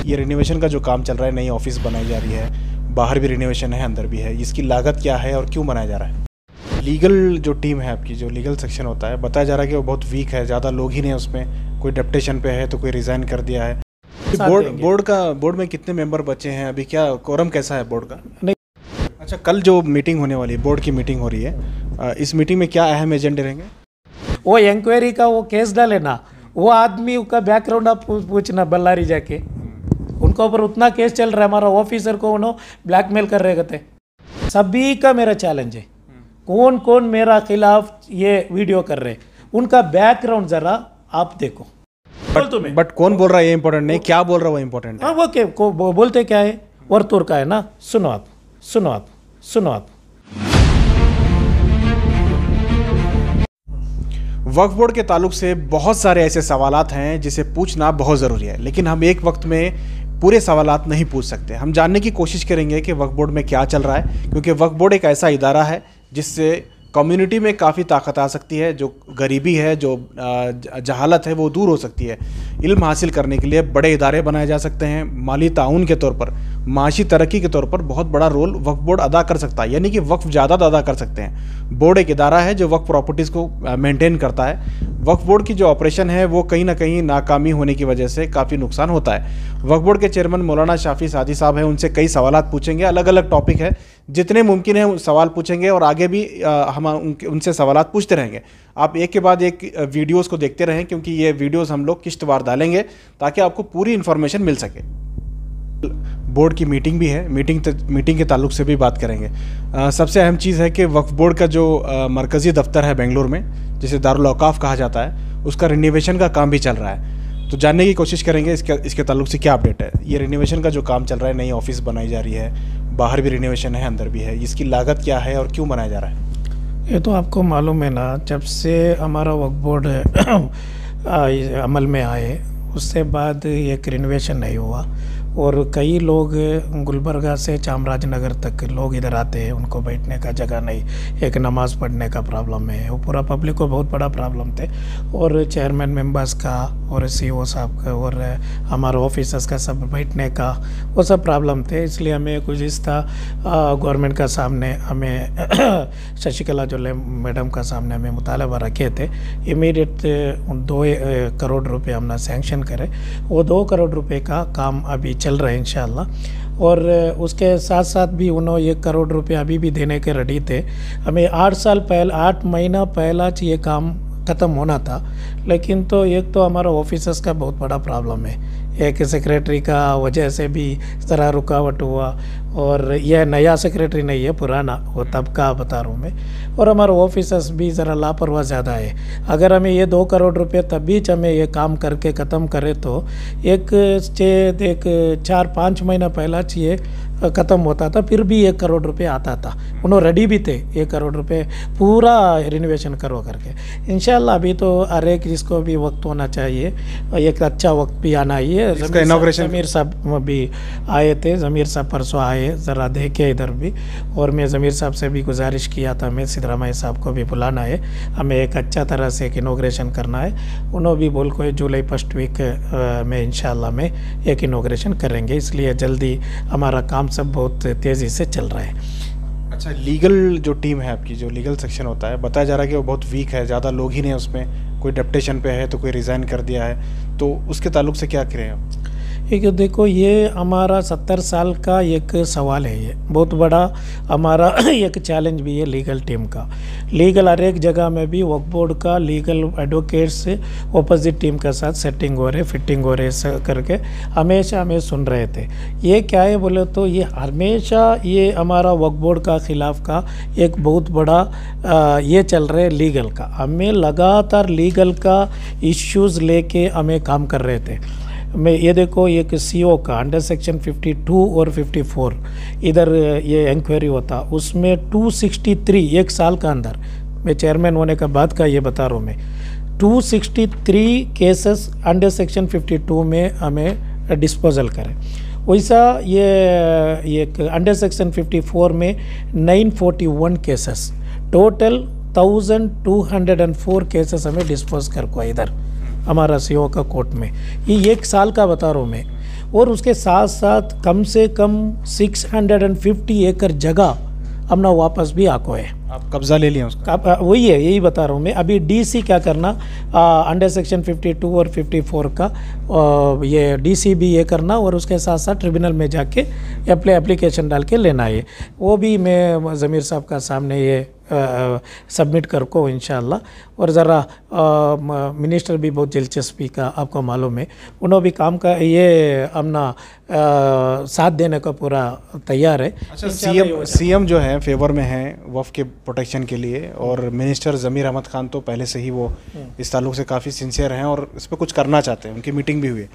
ये रिनोवेशन का जो काम चल रहा है, नई ऑफिस बनाई जा रही है, बाहर भी रिनोवेशन है, अंदर भी है, इसकी लागत क्या है और क्यों बनाया जा रहा है? लीगल जो टीम है आपकी, जो लीगल सेक्शन होता है, बताया जा रहा है कि वो बहुत वीक है, ज़्यादा लोग ही नहीं उसमें, कोई डेप्टेशन पे है तो कोई रिज़ाइन कर दिया है। बोर्ड में कितने मेंबर बचे हैं अभी, क्या कोरम कैसा है बोर्ड का? नहीं। अच्छा, कल जो मीटिंग होने वाली है, बोर्ड की मीटिंग हो रही है, इस मीटिंग में क्या अहम एजेंडे रहेंगे? वो इंक्वायरी का वो केस डाले ना, वो आदमी का बैकग्राउंड आप पूछना बल्लारी जाके, उनके ऊपर उतना केस चल रहा है, हमारा ऑफिसर को उन्होंने ब्लैकमेल कर रहे थे। सभी का मेरा चैलेंज है, कौन कौन मेरा खिलाफ ये वीडियो कर रहे, उनका बैकग्राउंड जरा आप देखो। बट कौन बोल रहा है ये इंपॉर्टेंट नहीं, क्या बोल रहा है वो इंपॉर्टेंट है। हाँ, वो बोलते क्या है, वर्तुर का है ना। सुनो आप वक्फ बोर्ड के ताल्लुक से बहुत सारे ऐसे सवालात हैं जिसे पूछना बहुत ज़रूरी है, लेकिन हम एक वक्त में पूरे सवालात नहीं पूछ सकते। हम जानने की कोशिश करेंगे कि वक्फ बोर्ड में क्या चल रहा है, क्योंकि वक्फ बोर्ड एक ऐसा इदारा है जिससे कम्युनिटी में काफ़ी ताकत आ सकती है, जो गरीबी है, जो जहालत है, वो दूर हो सकती है। इल्म हासिल करने के लिए बड़े इदारे बनाए जा सकते हैं। माली ताउन के तौर पर, माशी तरक्की के तौर पर बहुत बड़ा रोल वक्फ बोर्ड अदा कर सकता है, यानी कि वक्फ जायदाद अदा कर सकते हैं। बोर्ड एक इदारा है जो वक्फ प्रॉपर्टीज़ को मेंटेन करता है। वक्फ बोर्ड की जो ऑपरेशन है वो कहीं ना कहीं नाकामी होने की वजह से काफ़ी नुकसान होता है। वक्फ बोर्ड के चेयरमैन मौलाना शाफी सादी साहब हैं, उनसे कई सवालात पूछेंगे, अलग अलग टॉपिक है, जितने मुमकिन है सवाल पूछेंगे और आगे भी हम उनसे सवालात पूछते रहेंगे। आप एक के बाद एक वीडियोस को देखते रहें, क्योंकि ये वीडियोस हम लोग किश्तवार डालेंगे ताकि आपको पूरी इन्फॉर्मेशन मिल सके। बोर्ड की मीटिंग भी है, मीटिंग के ताल्लुक से भी बात करेंगे। सबसे अहम चीज़ है कि वक्फ बोर्ड का जो मरकज़ी दफ्तर है बेंगलुरु में, जिसे दारुल औकाफ कहा जाता है, उसका रिनोवेशन का काम भी चल रहा है। तो जानने की कोशिश करेंगे इसके ताल्लुक से क्या अपडेट है। ये रिनोवेशन का जो काम चल रहा है, नई ऑफिस बनाई जा रही है, बाहर भी रिनोवेशन है, अंदर भी है, इसकी लागत क्या है और क्यों बनाया जा रहा है? ये तो आपको मालूम है ना, जब से हमारा वक्फ बोर्ड अमल में आए उससे बाद एक रिनोवेशन नहीं हुआ, और कई लोग गुलबर्गा से चामराजनगर तक लोग इधर आते हैं, उनको बैठने का जगह नहीं, एक नमाज़ पढ़ने का प्रॉब्लम है, वो पूरा पब्लिक को बहुत बड़ा प्रॉब्लम थे, और चेयरमैन मेंबर्स का और सीईओ साहब का और हमारे ऑफिसर्स का सब बैठने का वो सब प्रॉब्लम थे। इसलिए हमें कुछ इस था गवर्नमेंट का सामने हमें शशिकला जोले मैडम का सामने हमें मुतालबा रखे थे, इमीडिएट 2 करोड़ रुपए हमने सैंक्शन करे। वो 2 करोड़ रुपए का काम अभी चल रहा है इंशाल्लाह, और उसके साथ साथ भी उन्होंने 1 करोड़ रुपए अभी भी देने के रेडी थे। हमें 8 महीना पहला ये काम ख़त्म होना था, लेकिन तो एक तो हमारा ऑफिसर्स का बहुत बड़ा प्रॉब्लम है, एक सेक्रेटरी का वजह से भी ज़रा रुकावट हुआ, और यह नया सेक्रेटरी नहीं है, पुराना, वो तब का बता रहा हूँ मैं, और हमारे ऑफिसर्स भी ज़रा लापरवाह ज़्यादा है। अगर हमें ये 2 करोड़ रुपये तभी हमें ये काम करके ख़त्म करें तो एक 4-5 महीना पहला ये ख़त्म होता था, फिर भी 1 करोड़ रुपये आता था, उन्होंने रेडी भी थे 1 करोड़ रुपये पूरा रिनोवेशन करो करके। इंशाल्लाह अभी तो हर एक जिसको भी वक्त होना चाहिए, एक अच्छा वक्त भी आना ही है। ज़मीर साहब भी आए थे, ज़मीर साहब परसों आए, ज़रा देखे इधर भी, और मैं ज़मीर साहब से भी गुजारिश किया था मैं सिद्धरामैया साहब को भी बुलाना है, हमें एक अच्छा तरह से एक इनॉग्रेशन करना है। उन्होंने भी बोल को जुलाई फर्स्ट वीक में इंशाल्लाह में एक इनॉग्रेशन करेंगे, इसलिए जल्दी हमारा काम सब बहुत तेज़ी से चल रहा है। अच्छा, लीगल जो टीम है आपकी, जो लीगल सेक्शन होता है, बताया जा रहा है कि वो बहुत वीक है, ज़्यादा लोग ही नहीं उसमें, कोई डेप्टेशन पे है तो कोई रिज़ाइन कर दिया है, तो उसके ताल्लुक से क्या करें आप? एक देखो, ये हमारा 70 साल का एक सवाल है, ये बहुत बड़ा हमारा एक चैलेंज भी है लीगल टीम का। लीगल हर एक जगह में भी वक्फ बोर्ड का लीगल एडवोकेट्स से अपोजिट टीम के साथ सेटिंग हो रहे, फिटिंग हो रहे करके हमेशा हमें सुन रहे थे। ये क्या है बोले तो ये हमेशा ये हमारा वक्फ बोर्ड का खिलाफ का एक बहुत बड़ा ये चल रहा है लीगल का। हमें लगातार लीगल का इश्यूज़ लेके हमें काम कर रहे थे। मैं ये देखो, एक सीओ का अंडर सेक्शन 52 और 54 इधर ये इंक्वायरी होता, उसमें 263 1 साल का अंदर, मैं चेयरमैन होने का बाद का ये बता रहा हूँ मैं, 263 केसेस अंडर सेक्शन 52 में हमें डिस्पोजल करें। वैसा ये अंडर सेक्शन 54 में 941 केसेस, टोटल 1204 केसेस हमें डिस्पोज कर को इधर हमारा सीओ का कोर्ट में। ये 1 साल का बता रहा हूँ मैं। और उसके साथ साथ कम से कम 650 एकड़ जगह हमने वापस भी आको है। आप कब्जा ले लिया उसका? वही है, यही बता रहा हूँ मैं। अभी डीसी क्या करना, अंडर सेक्शन 52 और 54 का ये डीसी भी ये करना, और उसके साथ साथ ट्रिब्यूनल में जाके एप्लीकेशन डाल के लेना है। वो भी मैं ज़मीर साहब का सामने ये सबमिट कर को इंशाल्लाह। और ज़रा मिनिस्टर भी बहुत दिलचस्पी का आपको मालूम है, उन्होंने भी काम का ये अपना साथ देने का पूरा तैयार है। अच्छा, सीएम जो है फेवर में है वफ़ के प्रोटेक्शन के लिए, और मिनिस्टर ज़मीर अहमद खान तो पहले से ही वो इस ताल्लुक से काफ़ी सिंसियर हैं और इस पर कुछ करना चाहते हैं, उनकी मीटिंग भी हुई है।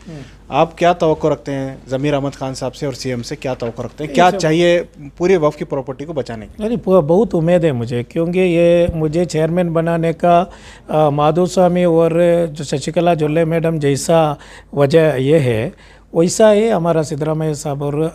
आप क्या तवक्को रखते हैं ज़मीर अहमद खान साहब से और सीएम से, क्या तवक्को रखते हैं, क्या चाहिए पूरे वफ़ की प्रॉपर्टी को बचाने के? नहीं, बहुत उम्मीद है मुझे, क्योंकि ये मुझे चेयरमैन बनाने का माधु स्वामी और जो शशिकला जोल्ले मैडम जैसा वजह ये है, वैसा है हमारा सिद्धरामैया साहब और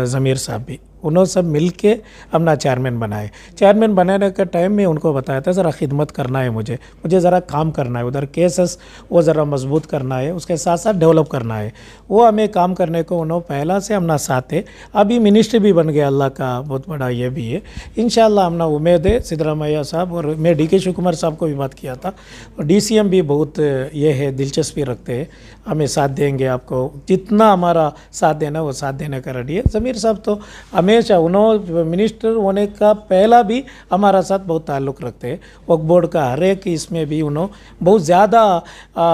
ज़मीर साहब भी, उन्होंने सब मिल के अपना चेयरमैन बनाए। चेयरमैन बनाने का टाइम में उनको बताया था ज़रा खिदमत करना है, मुझे ज़रा काम करना है, उधर केसेस वो ज़रा मजबूत करना है, उसके साथ साथ डेवलप करना है। वो हमें काम करने को उन्होंने पहला से हमना साथ है। अभी मिनिस्टर भी बन गया, अल्लाह का बहुत बड़ा ये भी है। इंशाल्लाह हमना उम्मीद है सिद्धरामैया साहब, और मैं DK शिव कुमार साहब को भी बात किया था, और DCM भी बहुत ये है दिलचस्पी रखते हैं, हमें साथ देंगे, आपको जितना हमारा साथ देना वो साथ देने का रेडी है। ज़मीर साहब तो हमेशा उन्होंने मिनिस्टर होने का पहला भी हमारा साथ बहुत ताल्लुक़ रखते हैं। वक्फ बोर्ड का हर एक इसमें भी उन्होंने बहुत ज़्यादा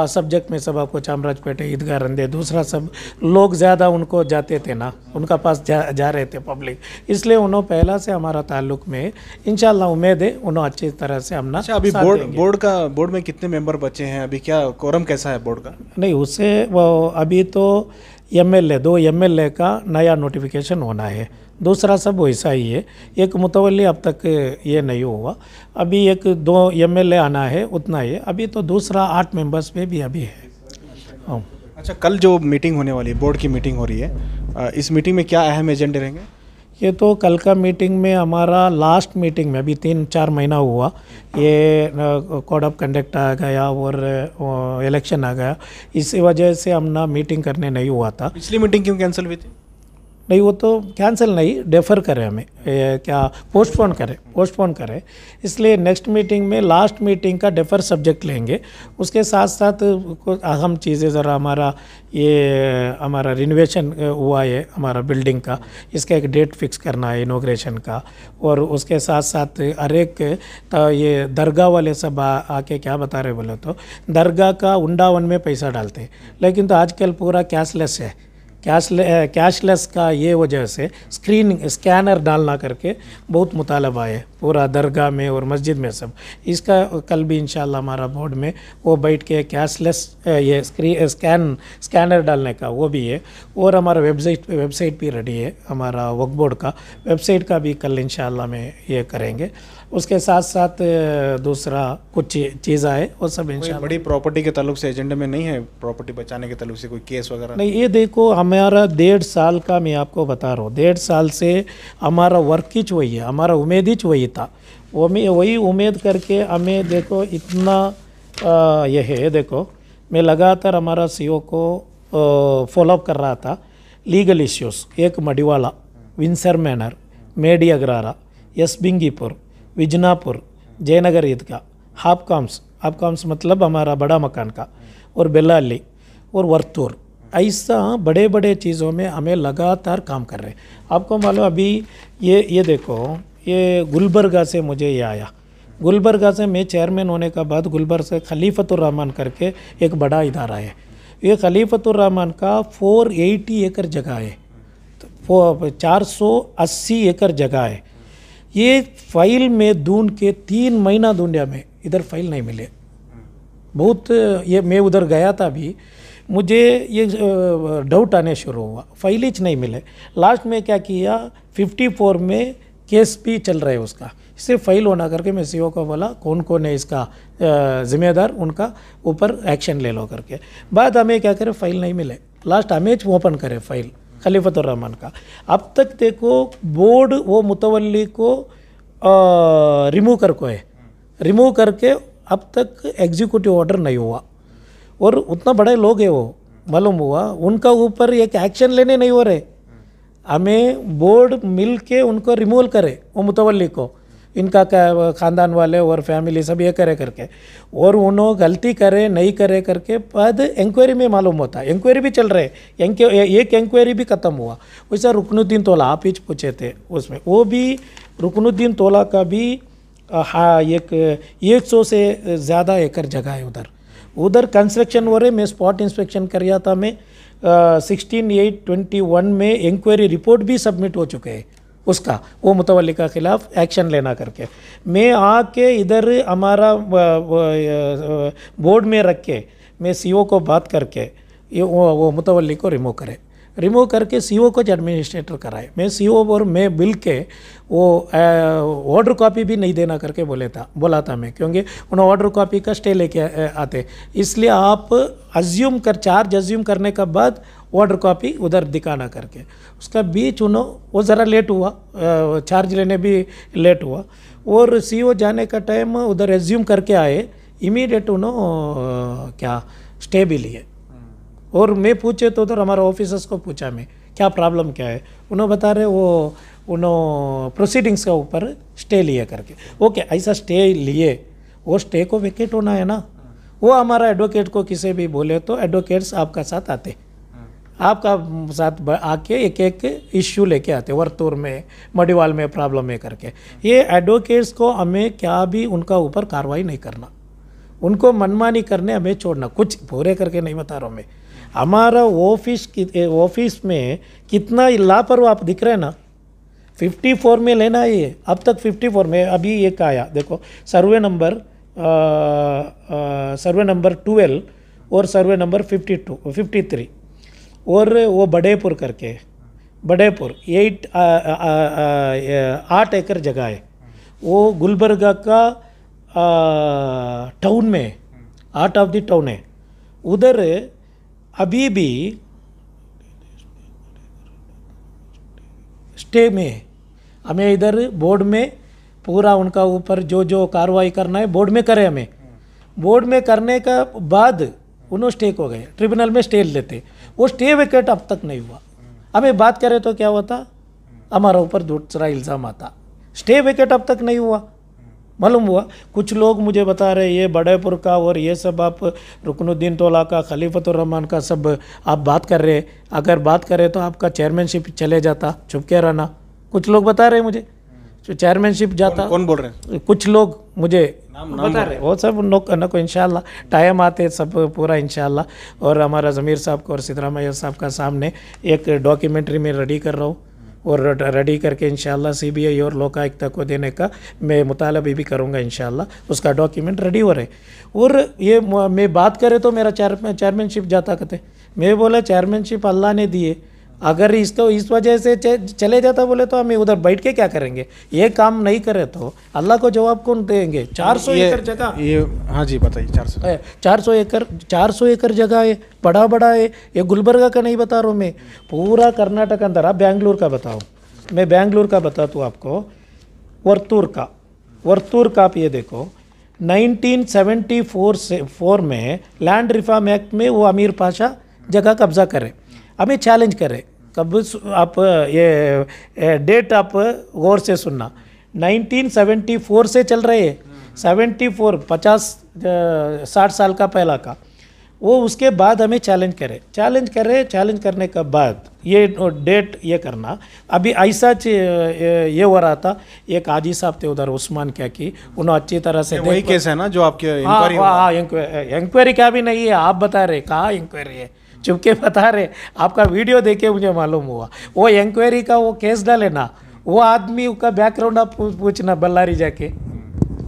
सब्जेक्ट में सब आपको चामराजपेट ईदगाह रंदे दूसरा सब लोग ज़्यादा उनको जाते थे ना, उनका पास जा रहे थे पब्लिक, इसलिए उन्होंने पहला से हमारा ताल्लुक़ में इंशाल्लाह उम्मीद है उन्होंने अच्छी तरह से हमना। अच्छा, अभी बोर्ड में कितने मेंबर बचे हैं अभी, क्या कोरम कैसा है बोर्ड का? नहीं, उससे वो अभी तो MLA 2 MLA का नया नोटिफिकेशन होना है, दूसरा सब वैसा ही है। एक मुतवल्ली अब तक ये नहीं हुआ, अभी 1-2 MLA आना है, उतना ही है। अभी तो दूसरा 8 मेंबर्स पे भी अभी है। हाँ। अच्छा, कल जो मीटिंग होने वाली है, बोर्ड की मीटिंग हो रही है, इस मीटिंग में क्या अहम एजेंडे रहेंगे? ये तो कल का मीटिंग में हमारा लास्ट मीटिंग में अभी 3-4 महीना हुआ, ये कोड ऑफ कंडक्ट आ गया और इलेक्शन आ गया, इसी वजह से हम ना मीटिंग करने नहीं हुआ था। पिछली मीटिंग क्यों कैंसिल हुई थी? नहीं, वो तो कैंसिल नहीं, डेफर करें, हमें क्या पोस्टपोन करें, इसलिए नेक्स्ट मीटिंग में लास्ट मीटिंग का डेफर सब्जेक्ट लेंगे। उसके साथ साथ कुछ अहम चीज़ें ज़रा हमारा रिनोवेशन हुआ है हमारा बिल्डिंग का, इसका एक डेट फिक्स करना है इनॉग्रेशन का, और उसके साथ साथ हर एक ये दरगाह वाले सब आके क्या बता रहे बोले तो दरगाह का उंडावन में पैसा डालते हैं, लेकिन तो आजकल पूरा कैशलेस है। कैशलेस का ये वजह से स्कैनर डालना करके बहुत मुतालबा है पूरा दरगाह में और मस्जिद में सब। इसका कल भी इंशाल्लाह हमारा बोर्ड में वो बैठ के कैशलेस ये स्कैनर डालने का वो भी है, और हमारा वेबसाइट भी रेडी है, हमारा वक्फ बोर्ड का वेबसाइट का भी कल इंशाल्लाह में ये करेंगे। उसके साथ साथ दूसरा कुछ चीज़ें है वो सब इंशाल्लाह। बड़ी प्रॉपर्टी के ताल्लुक से एजेंडे में नहीं है, प्रॉपर्टी बचाने के ताल्लुक से कोई केस वगैरह? नहीं, ये देखो हमारा 1.5 साल का मैं आपको बता रहा हूँ, 1.5 साल से हमारा वर्क ही वही है, हमारा उम्मीद ही वही था, वही उम्मीद करके हमें देखो इतना ये है। देखो मैं लगातार हमारा CEO को फॉलोअप कर रहा था, लीगल इश्यूज़, एक मडिवाला, विंसर मैनर, मेडी अग्रारा, बिंगीपुर, विजनापुर, जयनगर ईदगाह, हापकाम्स मतलब हमारा बड़ा मकान का, और बेलाली और वर्तूर, ऐसा बड़े बड़े चीज़ों में हमें लगातार काम कर रहे हैं। आपको मालूम अभी ये देखो, ये गुलबर्गा से मुझे ये आया, गुलबर्गा से मैं चेयरमैन होने का बाद गुलबर्गा से खलीफतुर रहमान करके एक बड़ा इदारा है, ये खलीफतुर रहमान का 480 एकड़ जगह है, 480 एकड़ जगह है। ये फाइल में ढूंढ के 3 महीना ढूंढा, में इधर फाइल नहीं मिले बहुत। ये मैं उधर गया था अभी, मुझे ये डाउट आने शुरू हुआ, फाइल ही नहीं मिले। लास्ट में क्या किया, 54 में केस भी चल रहा है उसका, इससे फाइल होना करके मैं CEO को बोला कौन कौन है इसका जिम्मेदार, उनका ऊपर एक्शन ले लो करके। बाद हमें क्या करें, फाइल नहीं मिले, लास्ट हमें ओपन करें फाइल खलीफतुर रहमान का। अब तक देखो बोर्ड वो मुतवल्ली को रिमूव करके अब तक एग्जीक्यूटिव ऑर्डर नहीं हुआ, और उतना बड़े लोग है वो मालूम हुआ, उनका ऊपर एक एक्शन लेने नहीं हो रहे। हमें बोर्ड मिल के उनको रिमूवल करे, वो मुतवल्ली को, इनका ख़ानदान वाले और फैमिली सब ये करे करके, और उन्होंने गलती करे नहीं करे करके बाद इंक्वायरी में मालूम होता। इंक्वायरी भी चल रहे, एक इंक्वायरी भी ख़त्म हुआ। वैसा रुकनुद्दीन तोला आप ही पूछे थे उसमें, वो भी रुकनुद्दीन तोला का भी हाँ 100 से ज़्यादा एकड़ जगह है उधर कंस्ट्रक्शन हो रहे। मैं स्पॉट इंस्पेक्शन कर रहा था, मैं 16/8/21 में इंक्वायरी रिपोर्ट भी सबमिट हो चुके हैं उसका, वो मुतवल्ली के ख़िलाफ़ एक्शन लेना करके। मैं आके इधर हमारा बोर्ड में रख के मैं सीओ को बात करके ये वो मुतवल्ली को रिमूव करके सीओ को एडमिनिस्ट्रेटर कराए। मैं सीओ और मैं बिल के वो ऑर्डर कॉपी भी नहीं देना करके बोला था मैं, क्योंकि उन्होंने ऑर्डर कॉपी का स्टे लेके आते, इसलिए आप चार्ज अज्यूम करने के बाद ऑर्डर कॉपी उधर दिखाना करके। उसका बीच वो ज़रा लेट हुआ, चार्ज लेने भी लेट हुआ, और सीओ जाने का टाइम उधर एज्यूम करके आए, इमीडिएट क्या स्टे भी लिए। और मैं पूछे तो उधर हमारे ऑफिसर्स को पूछा मैं क्या प्रॉब्लम क्या है, उन्होंने बता रहे उन्होंने प्रोसीडिंग्स का ऊपर स्टे लिए करके। ओके, ऐसा स्टे लिए, वो स्टे को वेकेट होना है ना, वो हमारा एडवोकेट को किसी भी बोले तो एडवोकेट्स आपका साथ आते, आपका साथ आके एक एक इश्यू लेके आते, वर्तूर में मडिवाल में प्रॉब्लम है करके। ये एडवोकेट्स को हमें क्या भी उनका ऊपर कार्रवाई नहीं करना, उनको मनमानी करने हमें छोड़ना, कुछ पूरे करके नहीं बता रहा हूँ मैं। हमारा ऑफिस में कितना लापरवाह आप दिख रहे हैं ना, 54 में लेना है ये, अब तक 54 में अभी एक आया देखो, सर्वे नंबर 12 और सर्वे नंबर 53 और वो बड़ेपुर करके, बड़ेपुर 8 एकड़ जगह है, वो गुलबर्गा का टाउन में, हार्ट ऑफ द टाउन है। उधर अभी भी स्टे में हमें इधर बोर्ड में पूरा उनका ऊपर जो कार्रवाई करना है बोर्ड में करें, हमें बोर्ड में करने का बाद उन्होंने स्टे हो गए, ट्रिब्यूनल में स्टे लेते, वो स्टे विकेट अब तक नहीं हुआ। हमें बात करें तो क्या होता, हमारा ऊपर दूसरा इल्ज़ाम आता, स्टे विकेट अब तक नहीं हुआ। मालूम हुआ कुछ लोग मुझे बता रहे ये बड़ेपुर का और ये सब आप रुकनुद्दीन तोला का, खलीफतुर रहमान का सब आप बात कर रहे, अगर बात करें तो आपका चेयरमैनशिप चले जाता, चुप के रहना। कुछ लोग बता रहे मुझे चेयरमैनशिप जाता। कौन बोल रहे हैं? कुछ लोग मुझे बता रहे, वो सब न को इंशाल्लाह टाइम आते सब पूरा इंशाल्लाह। और हमारा ज़मीर साहब को और सिद्धरामैया साहब का सामने एक डॉक्यूमेंट्री में रेडी कर रहा हूँ, और रेडी करके इंशाल्लाह सीबीआई और लोकायुक्त को देने का मैं मुतालबा भी करूँगा इंशाल्लाह, उसका डॉक्यूमेंट रेडी हो रहे। और ये मैं बात करें तो मेरा चेयरमैनशिप जाता कहते, मैं बोला चेयरमैनशिप अल्लाह ने दिए, अगर इसको इस वजह से चले जाता बोले तो हम उधर बैठ के क्या करेंगे, ये काम नहीं करे तो अल्लाह को जवाब कौन देंगे। 400 एकड़ जगह, ये हाँ जी बताइए। 400 एकड़ जगह है, बड़ा है। ये गुलबर्गा का नहीं बता रहा हूँ मैं, पूरा कर्नाटक अंदर। आप बेंगलुरु का बताओ, मैं बेंगलुरु का बताता हूँ आपको, वर्तूर का आप ये देखो, 1974 में लैंड रिफॉर्म एक्ट में वो अमीर पाशा जगह कब्जा करे, हमें चैलेंज करे। कब आप ये डेट आप गौर से सुनना, 1974 से चल रहे हैं, 74 50-60 साल का पहला का, वो उसके बाद हमें चैलेंज चैलेंज करने के बाद ये डेट ये करना। अभी ऐसा ये हो रहा था, एक हाजी साहब थे उधर उस्मान क्या की, उन्होंने अच्छी तरह से वही केस है ना जो आपके इंक्वायरी क्या भी नहीं है, आप बता रहे कहाँ इंक्वायरी है, चुपके बता रहे। आपका वीडियो देखे मुझे मालूम हुआ, वो इंक्वायरी का वो केस डाले ना, वो आदमी का बैकग्राउंड आप पूछना बल्लारी जाके,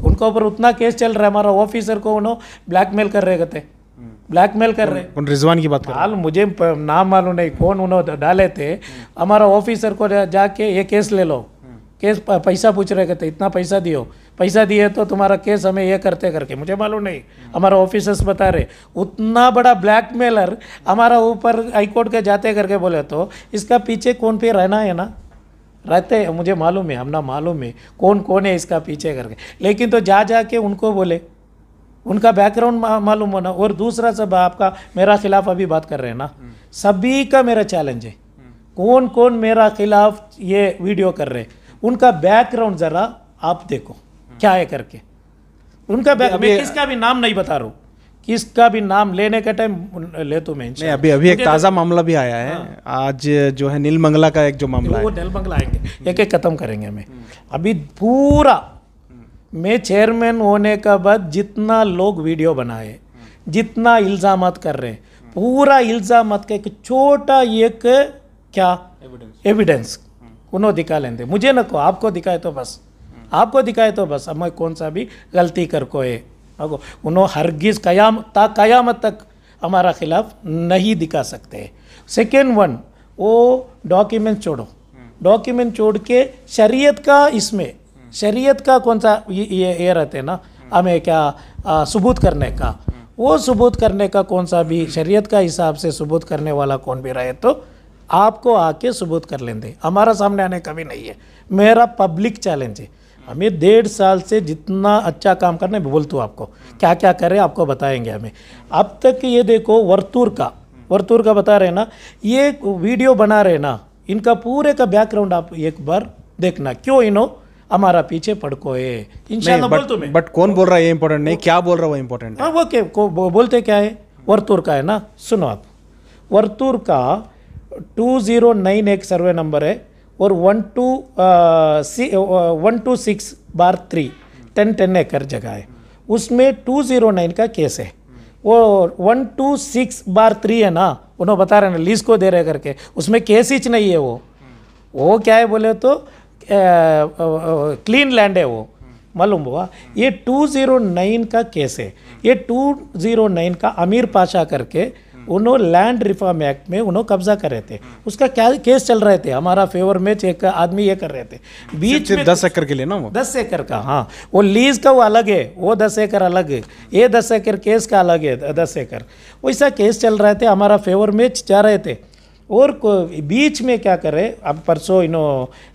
उनका ऊपर उतना केस चल रहा है। हमारा ऑफिसर को उन्होंने ब्लैकमेल कर रहे थे, ब्लैकमेल कर रहे। कौन रिजवान की बात कर रहे? मुझे नाम मालूम नहीं कौन उन्होंने डाले थे। हमारा ऑफिसर को जाके ये केस ले लो, केस पैसा पूछ रहे थे, इतना पैसा दियो, पैसा दिए तो तुम्हारा केस हमें ये करते करके, मुझे मालूम नहीं, हमारा ऑफिसर्स बता रहे। उतना बड़ा ब्लैकमेलर हमारा ऊपर हाईकोर्ट के जाते करके बोले तो इसका पीछे कौन पे रहना है ना, रहते मुझे मालूम है, हमना मालूम है कौन कौन है इसका पीछे करके। लेकिन तो जा के उनको बोले उनका बैकग्राउंड मालूम होना। और दूसरा सब आपका मेरा खिलाफ अभी बात कर रहे हैं ना, सभी का मेरा चैलेंज है, कौन कौन मेरा खिलाफ ये वीडियो कर रहे हैं, उनका बैकग्राउंड ज़रा आप देखो क्या है करके। उनका मैं किसका भी नाम नहीं बता रहा हूँ, किसका भी नाम लेने का टाइम ले तो मैं नहीं, अभी एक ताज़ा मामला भी आया है। आज जो है नीलमंगला का एक जो मामला है, वो नीलमंगला आएंगे, एक एक खत्म करेंगे हमें। अभी पूरा मैं चेयरमैन होने का बाद जितना लोग वीडियो बनाए, जितना इल्ज़ामात कर रहे हैं, पूरा इल्ज़ामात का एक छोटा एक क्या एविडेंस उन्होंने दिखा लेंगे। मुझे न को आपको दिखाए तो बस, आपको दिखाए तो बस, हमें कौन सा भी गलती कर को है उन्होंने हरगिज़ कयामत तक हमारा खिलाफ नहीं दिखा सकते। सेकेंड वन, वो डॉक्यूमेंट छोड़ो, डॉक्यूमेंट छोड़ के शरीयत का, इसमें शरीयत का कौन सा ये रहते हैं ना, हमें क्या सबूत करने का, वो सबूत करने का कौन सा भी शरीयत का हिसाब से सबूत करने वाला कौन भी रहे तो आपको आके सबूत कर लेंगे, हमारा सामने आने का भी नहीं है। मेरा पब्लिक चैलेंज है, हमें 1.5 साल से जितना अच्छा काम करना है बोलता हूँ आपको, क्या क्या करें आपको बताएंगे हमें। अब तक ये देखो वर्तूर का बता रहे ना, ये वीडियो बना रहे ना, इनका पूरे का बैकग्राउंड आप एक बार देखना, क्यों इन्हों हमारा पीछे पड़को है। इंशाल्लाह बोल तो मैं, बट कौन बोल रहा है ये इंपॉर्टेंट नहीं, क्या बोल रहा है वो इंपॉर्टेंट है। हाँ वो क्या बोलते क्या है, वर्तूर का है ना, सुनो आप, वर्तूर का 209 एक सर्वे नंबर है और 126/3 10 एकड़ जगह है, उसमें 209 का केस है। वो 126/3 है ना, उन्होंने बता रहे हैं ना लीज को दे रहे करके, उसमें केस ही नहीं है। वो क्या है बोले तो क्लीन लैंड है वो, मालूम हुआ। ये 209 का केस है, ये 209 का अमीर पाशा करके उन्होंने लैंड रिफॉर्म एक्ट में उन्होंने कब्जा कर रहे थे, उसका क्या केस चल रहे थे हमारा फेवर में, एक आदमी ये कर रहे थे बीच में 10 एकड़ के लिए ना, वो 10 एकड़ का, हाँ वो लीज का वो अलग है, वो 10 एकड़ अलग है, ये 10 एकड़ केस का अलग है 10 एकड़, वैसा केस चल रहे थे, हमारा फेवर में जा रहे थे। और बीच में क्या करे, अब परसों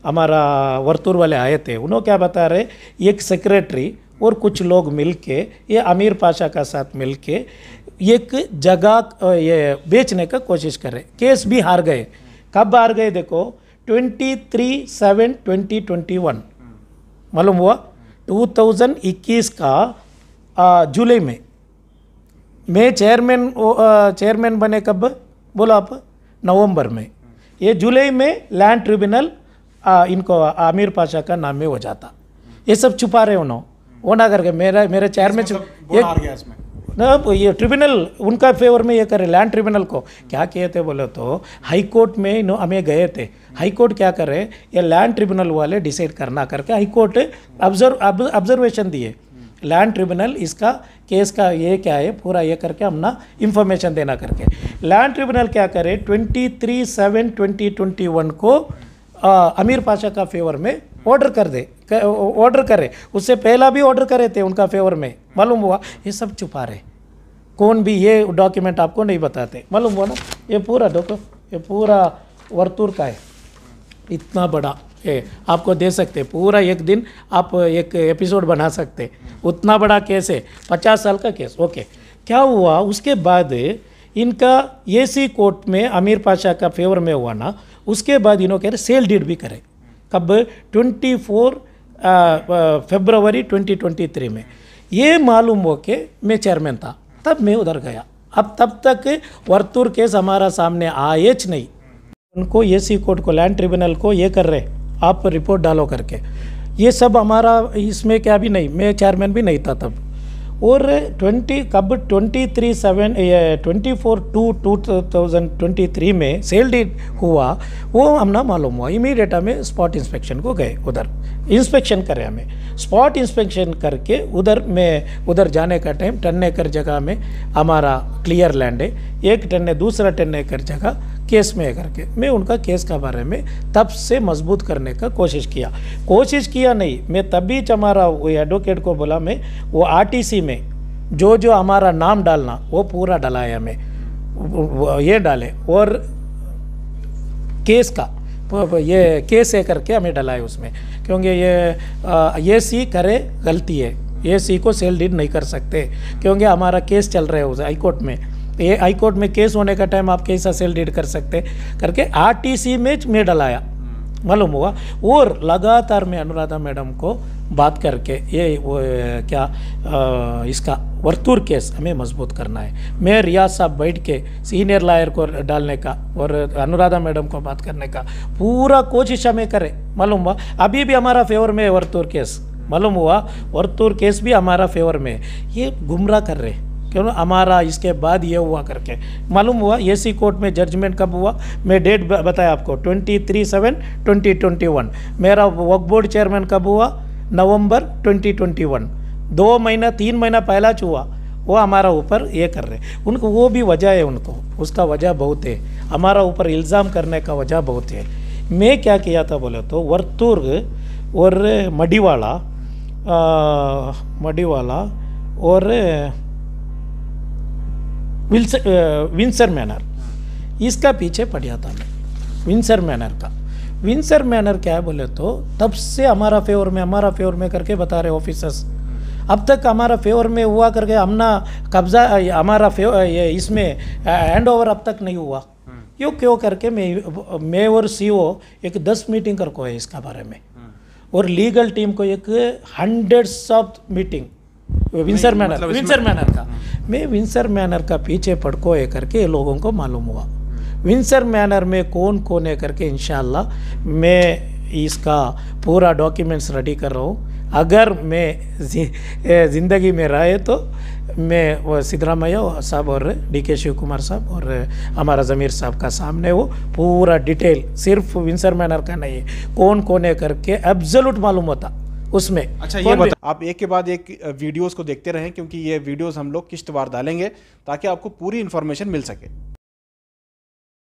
हमारा वर्तूर वाले आए थे, उन्होंने क्या बता रहे, एक सेक्रेटरी और कुछ लोग मिलके, ये अमीर पाशा का साथ मिलके एक जगह ये बेचने का कोशिश करे, केस भी हार गए। कब हार गए देखो, 23/7/2021 मालूम हुआ, 2021 का जुलाई में। मैं चेयरमैन बने कब बोलो आप, नवंबर में। ये जुलाई में लैंड ट्रिब्यूनल इनको आमिर पाशा का नाम में हो जाता, ये सब छुपा रहे उन्होंने, वो ना करके मेरे चेयरमैन ना, ये ट्रिब्यूनल उनका फेवर में ये करे, लैंड ट्रिब्यूनल को क्या किए थे बोले तो हाई कोर्ट में हमें गए थे, हाई कोर्ट क्या करे, ये लैंड ट्रिब्यूनल वाले डिसाइड करना करके हाई कोर्ट ऑब्जर्वेशन दिए, लैंड ट्रिब्यूनल इसका केस का ये क्या है पूरा ये करके हमना इंफॉर्मेशन देना करके। लैंड ट्रिब्यूनल क्या करे, 23/7/2021 को अमीर पाशा का फेवर में ऑर्डर करे, उससे पहला भी ऑर्डर करे थे उनका फेवर में, मालूम हुआ। ये सब छुपा रहे, कौन भी ये डॉक्यूमेंट आपको नहीं बताते, मालूम हुआ ना। ये पूरा ये पूरा वर्तूर का है, इतना बड़ा है, आपको दे सकते पूरा, एक दिन आप एक एपिसोड बना सकते, उतना बड़ा केस है, 50 साल का केस। ओके, क्या हुआ उसके बाद इनका एसी कोर्ट में अमीर पाशा का फेवर में हुआ ना, उसके बाद इन्होंने कह रहे सेल डीड भी करे, कब 24 फरवरी 2023 में। ये मालूम हो के मैं चेयरमैन था, तब मैं उधर गया। अब तब तक वर्तूर केस हमारा सामने आए नहीं, उनको एसी कोर्ट को लैंड ट्रिब्यूनल को ये कर रहे, आप रिपोर्ट डालो करके, ये सब हमारा इसमें क्या भी नहीं, मैं चेयरमैन भी नहीं था तब। और 24/2/2023 में सेल डीड हुआ, वो हम ना मालूम हुआ, इमीडिएट हमें स्पॉट इंस्पेक्शन को गए, उधर इंस्पेक्शन करे, हमें स्पॉट इंस्पेक्शन करके उधर जाने का टाइम 10 एकड़ जगह में हमारा क्लियर लैंड है, 1 टन है, दूसरा 10 एकड़ जगह केस में है करके, मैं उनका केस का बारे में तब से मजबूत करने का कोशिश किया नहीं। मैं तभी हमारा वो एडवोकेट को बोला, मैं वो आरटीसी में जो हमारा नाम डालना वो पूरा डलाया, मैं ये डाले, और केस का ये केस है करके हमें डलाए उसमें, क्योंकि ये सी करे गलती है, एसी को सेल डीड नहीं कर सकते, क्योंकि हमारा केस चल रहा है उस हाई कोर्ट में। ये हाई कोर्ट में केस होने का टाइम आप कैसा सेल डीड कर सकते करके आरटीसी में डलाया, मालूम हुआ। और लगातार मैं अनुराधा मैडम को बात करके इसका वर्तूर केस हमें मजबूत करना है। मैं रियाज साहब बैठ के सीनियर लॉयर को डालने का और अनुराधा मैडम को बात करने का पूरा कोशिश हमें करें, मालूम हुआ। अभी भी हमारा फेवर में है वर्तूर केस, मालूम हुआ। वर्तूर केस भी हमारा फेवर में है। ये गुमराह कर रहे क्यों हमारा इसके बाद ये हुआ करके, मालूम हुआ। एसी कोर्ट में जजमेंट कब हुआ, मैं डेट बताया आपको 23/7/2021। मेरा वक्फ बोर्ड चेयरमैन कब हुआ, नवंबर 2021। 2 महीना 3 महीना पहला हुआ। वो हमारा ऊपर ये कर रहे, उनको वो भी वजह है, उनको उसका वजह बहुत है, हमारा ऊपर इल्ज़ाम करने का वजह बहुत है। मैं क्या किया था बोले तो वर्तूर और मडिवाला और विंसर मैनर, इसका पीछे पड़ा था मैं। विंसर मैनर क्या है बोले तो तब से हमारा फेवर में करके बता रहे ऑफिसर्स। अब तक हमारा फेवर में हुआ करके हमना कब्जा हमारा ये इसमें हैंड ओवर अब तक नहीं हुआ। क्यों करके मैं और सीओ एक 10 मीटिंग कर को है इसका बारे में, और लीगल टीम को एक 100s of meeting Windsor manner का। मैं विंसर मैनर का पीछे पड़को है करके लोगों को मालूम हुआ। विंसर मैनर में कौन कौन है करके इंशाल्लाह मैं इसका पूरा डॉक्यूमेंट्स रेडी कर रहा हूँ। अगर मैं ज़िंदगी में रहे तो मैं वो सिद्धरामैया साहब और DK शिव कुमार साहब और हमारा ज़मीर साहब का सामने वो पूरा डिटेल, सिर्फ विंसर मैनर का नहीं है, कौन कौन है करके एब्सोल्यूट मालूम होता उसमें। अच्छा, ये बता, आप एक के बाद एक वीडियोस को देखते रहें, क्योंकि ये वीडियोस हम लोग किश्तवार डालेंगे ताकि आपको पूरी इन्फॉर्मेशन मिल सके।